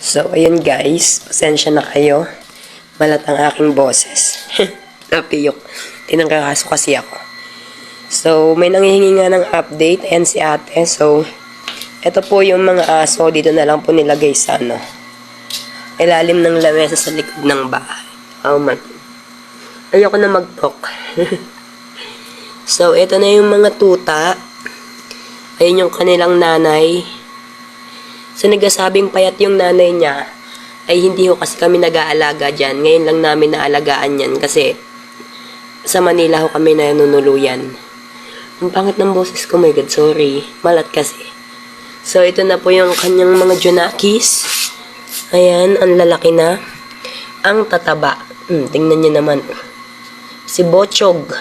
So, ayun guys. Pasensya na kayo. Malat ang aking boses. Napiyok. Tinangkakaso kasi ako. So, may nanghihingi nga ng update. Ayan si ate. So, ito po yung mga aso. Dito na lang po nilagay sa ilalim ng lamesa sa likod ng bahay. Oh man. Ayoko na mag-talk. So, ito na yung mga tuta. Ayun yung kanilang nanay. So, nagsasabing payat yung nanay niya, ay hindi ho kasi kami nag-aalaga dyan. Ngayon lang namin naalagaan yan kasi sa Manila ho kami nanunuluyan. Ang pangit ng boses ko, my God, sorry. Malat kasi. So, ito na po yung kanyang mga junakis. Ayan, ang lalaki na. Ang tataba. Tingnan nyo naman. Si Bochog.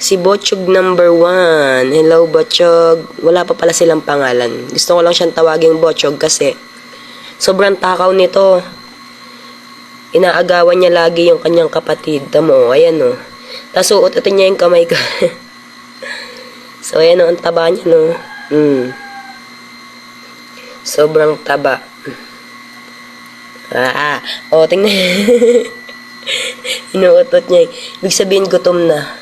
Si Bochog number 1. Hello, Bochog. Wala pa pala silang pangalan. Gusto ko lang siyang tawaging Bochog kasi sobrang takaw nito. Inaagawan niya lagi yung kanyang kapatid. Tamo, ayan o. Tapos uututin niya yung kamay ko. So, ayan o, ang taba niya, no. Sobrang taba. O, tingnan. Inuutot niya. Ibig sabihin, gutom na.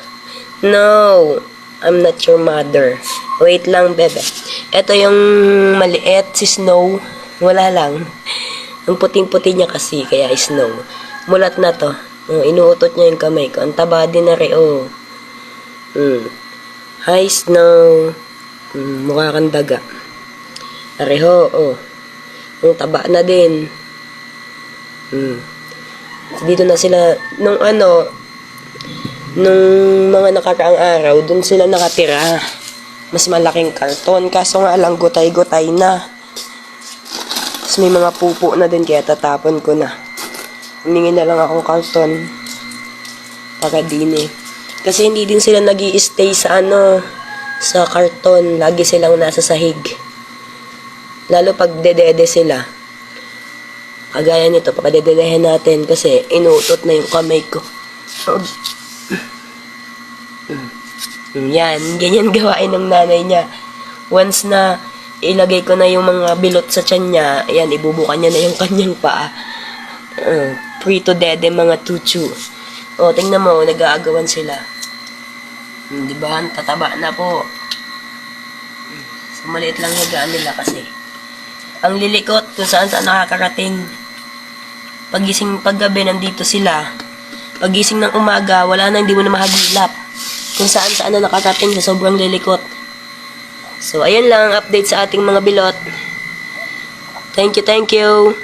No, I'm not your mother. Wait lang, bebe. Ito yung maliit, si Snow. Wala lang. Ang puting-puti niya kasi, kaya Snow. Mulat na to. Inuutot niya yung kamay ko. Ang taba din na rin, Hi, Snow. Mukha kang daga. Areho, Ang taba na din. Dito na sila, nung mga nakaraang araw, dun sila nakatira. Mas malaking karton. Kaso nga lang, gutay-gutay na. Tapos may mga pupo na din, kaya tatapon ko na. Humingi na lang akong karton. Para din eh. Kasi hindi din sila nag-i-stay sa sa karton. Lagi silang nasa sahig. Lalo pag dedede sila. Kagaya nito, pagkadededehin natin kasi inuutot na yung kamay ko. Yan, ganyan gawain ng nanay niya. Once na ilagay ko na yung mga bilot sa tiyan niya, ayan, ibubukan niya na yung kanyang paa. Prito dede mga tuchu. Tingnan mo, nag-aagawan sila. Diba, tataba na po. So, maliit lang higaan nila kasi. Ang lilikot kung saan nakakarating. Pagising paggabi, nandito sila. Pagising ng umaga, wala na, hindi mo na mahagilap. Kung saan na nakarating sa sobrang lilikot. So, ayun lang, update sa ating mga bilot. Thank you, thank you.